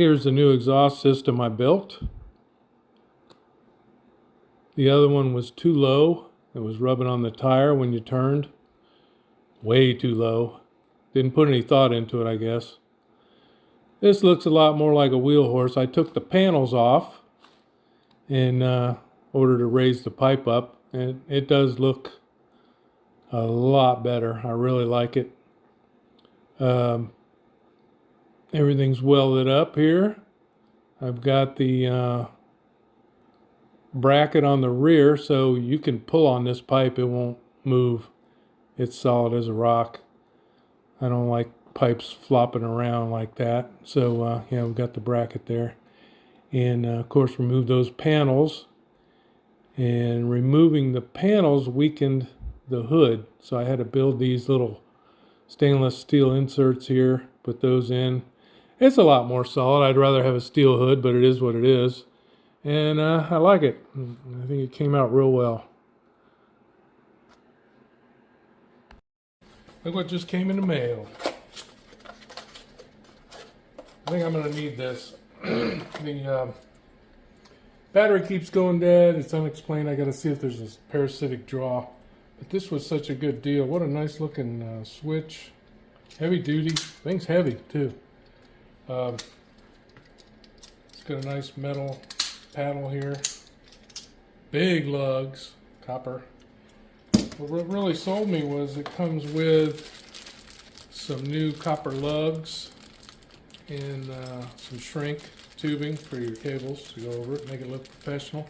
Here's the new exhaust system I built. The other one was too low. It was rubbing on the tire when you turned. Way too low. Didn't put any thought into it, I guess. This looks a lot more like a wheel horse. I took the panels off in order to raise the pipe up, and it does look a lot better. I really like it. Everything's welded up here. I've got the bracket on the rear, so you can pull on this pipe, it won't move. It's solid as a rock. I don't like pipes flopping around like that. So yeah, we've got the bracket there. And of course, remove those panels. And removing the panels weakened the hood. So I had to build these little stainless steel inserts here, put those in. It's a lot more solid. I'd rather have a steel hood, but it is what it is. And I like it. I think it came out real well. Look what just came in the mail. I think I'm going to need this. The battery keeps going dead. It's unexplained. I got to see if there's a parasitic draw. But this was such a good deal. What a nice looking switch. Heavy duty. Thing's heavy too. It's got a nice metal paddle here. Big lugs. Copper. What really sold me was it comes with some new copper lugs and some shrink tubing for your cables to go over it, make it look professional,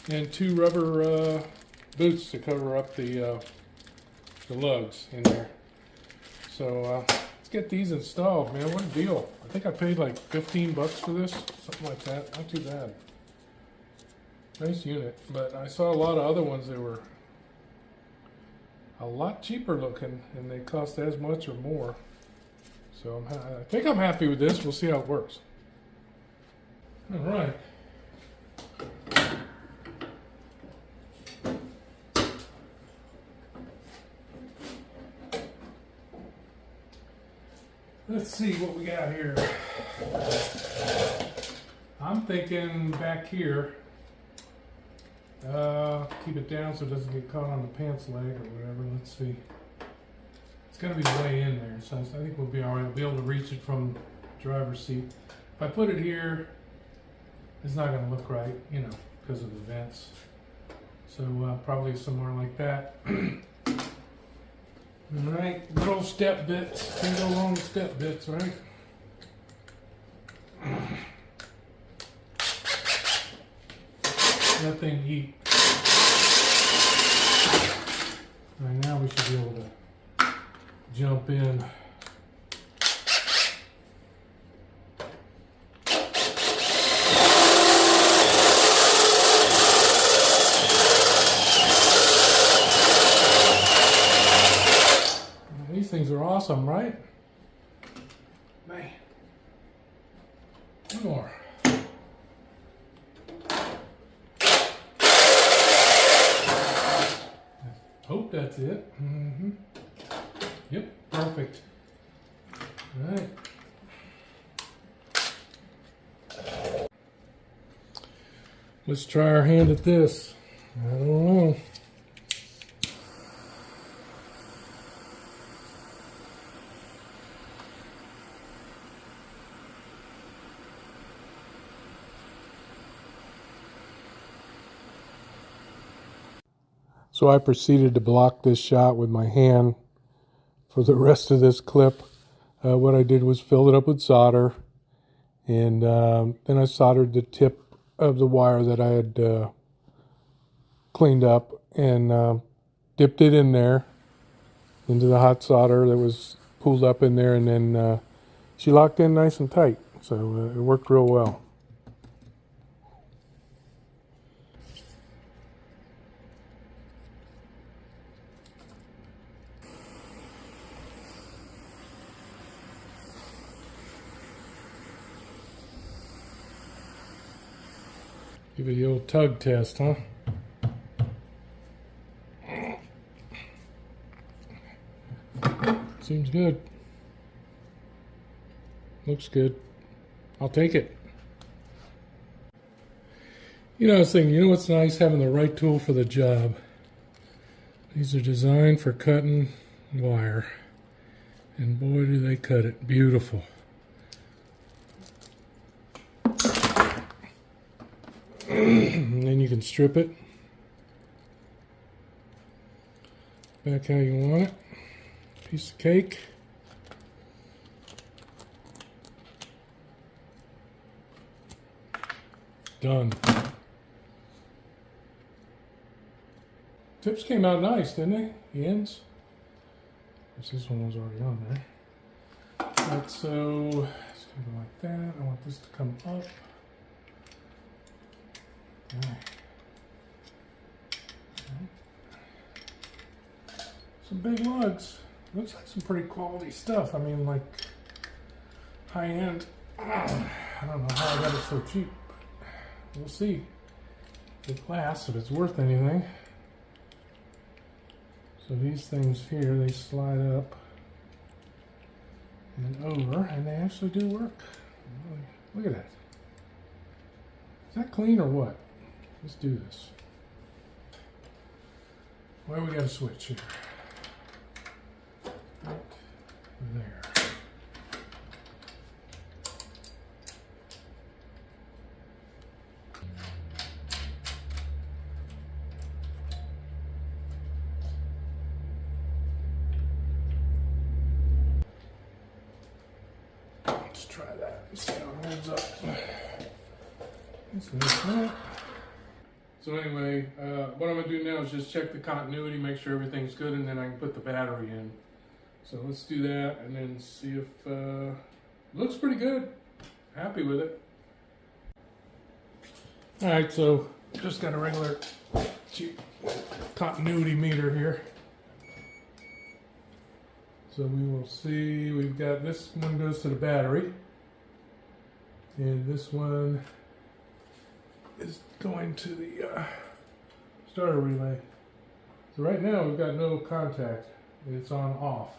and 2 rubber boots to cover up the lugs in there. So let's get these installed, man. What a deal. I think I paid like 15 bucks for this, something like that. Not too bad. Nice unit, but I saw a lot of other ones that were a lot cheaper looking, and they cost as much or more. So I think I'm happy with this. We'll see how it works. All right. Let's see what we got here. I'm thinking back here. Keep it down so it doesn't get caught on the pants leg or whatever. Let's see. It's going to be way in there, so I think we'll be all right. I'll be able to reach it from the driver's seat. If I put it here, it's not going to look right, you know, because of the vents. So probably somewhere like that. All right, good old step bits. Can't go wrong with step bits, right? That thing heat. Right now we should be able to jump in. These things are awesome, right? Man. One more. Hope that's it. Mm-hmm. Yep, perfect. All right. Let's try our hand at this. I don't know. So I proceeded to block this shot with my hand for the rest of this clip. What I did was fill it up with solder, and then I soldered the tip of the wire that I had cleaned up and dipped it in there into the hot solder that was pulled up in there, and then she locked in nice and tight. So it worked real well. Give it the old tug test, huh? Seems good. Looks good. I'll take it. You know, I was thinking, you know what's nice? Having the right tool for the job. These are designed for cutting wire. And boy, do they cut it. Beautiful. And then you can strip it back how you want it. Piece of cake. Done. Tips came out nice, didn't they? The ends. This one was already on there. Right, so it's going to go like that. I want this to come up. Okay. Some big lugs. Looks like some pretty quality stuff. I mean, like high end. I don't know how I got it so cheap, but we'll see if it lasts, if it's worth anything. So these things here, they slide up and over, and they actually do work. Look at that. Is that clean or what? Let's do this. Well, we got a switch here. Right there. Let's try that and see how it holds up. So anyway, what I'm going to do now is just check the continuity, make sure everything's good, and then I can put the battery in. So let's do that and then see if it looks pretty good. Happy with it. Alright, so just got a regular cheap continuity meter here. So we will see, we've got this one goes to the battery. And this one is going to the starter relay. So right now we've got no contact. It's on off.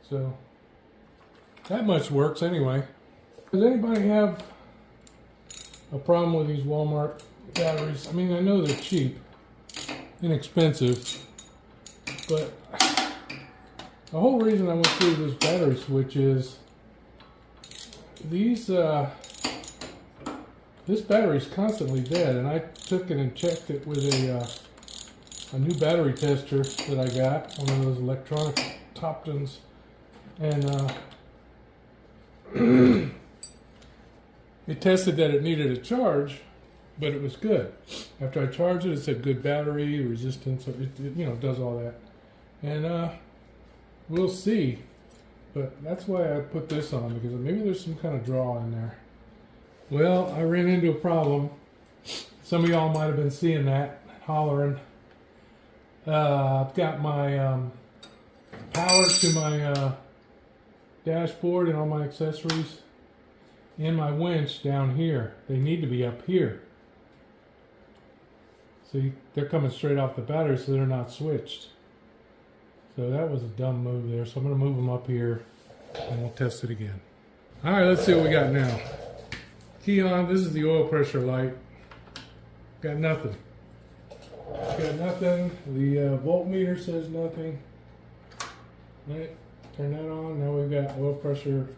So that much works anyway. Does anybody have a problem with these Walmart batteries? I mean, I know they're cheap, inexpensive, but the whole reason I went through this battery switch is these this battery's constantly dead, and I took it and checked it with a new battery tester that I got, one of those electronic Toptons, and it tested that it needed a charge, but it was good. After I charged it, it said good battery resistance. It you know, does all that, and we'll see. But that's why I put this on, because maybe there's some kind of draw in there. Well, I ran into a problem. Some of y'all might have been seeing that, hollering. I've got my power to my dashboard and all my accessories and my winch down here. They need to be up here. See, they're coming straight off the battery, so they're not switched. So that was a dumb move there. So I'm going to move them up here and we'll test it again. All right, let's see what we got now. Key on. This is the oil pressure light. Got nothing. Got nothing. The voltmeter says nothing. Right. Turn that on. Now we've got oil pressure.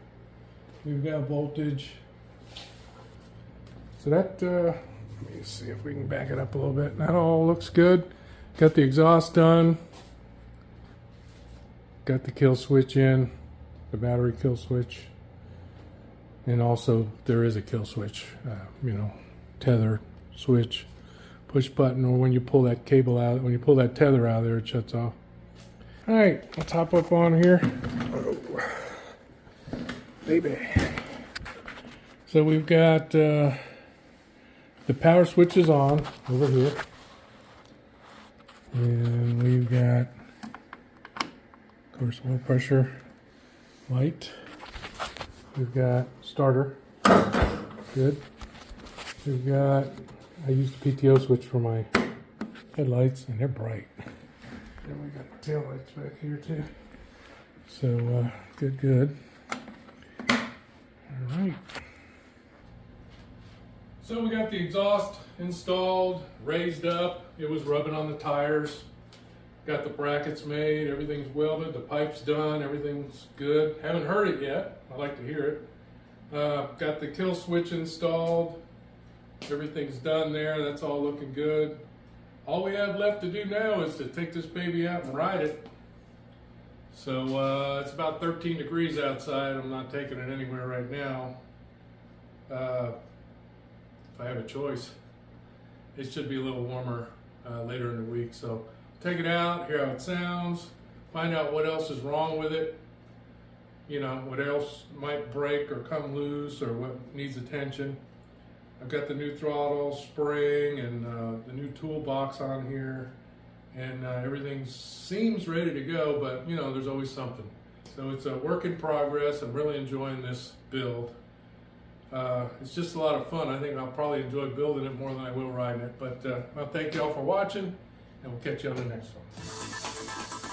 We've got voltage. So that, let me see if we can back it up a little bit. That all looks good. Got the exhaust done. Got the kill switch in, the battery kill switch. And also there is a kill switch, you know, tether switch, push button, or when you pull that cable out, when you pull that tether out of there, it shuts off. All right, I'll top up on here. Oh, baby. So we've got the power switch is on over here. And we've got, of course, oil pressure light. We've got starter. Good. We've got, I used the PTO switch for my headlights, and they're bright. Then we got the tail lights back here too. So, good. All right. So we got the exhaust installed, raised up. It was rubbing on the tires. Got the brackets made, everything's welded, the pipe's done, everything's good. Haven't heard it yet. I'd like to hear it. Got the kill switch installed. Everything's done there. That's all looking good. All we have left to do now is to take this baby out and ride it. So it's about 13 degrees outside. I'm not taking it anywhere right now. If I have a choice, it should be a little warmer later in the week. So take it out, hear how it sounds, find out what else is wrong with it. You know, what else might break or come loose or what needs attention. I've got the new throttle, spring, and the new toolbox on here. And everything seems ready to go, but you know, there's always something. So it's a work in progress. I'm really enjoying this build. It's just a lot of fun. I think I'll probably enjoy building it more than I will riding it. But I'll thank you all for watching, and we'll catch you on the next one.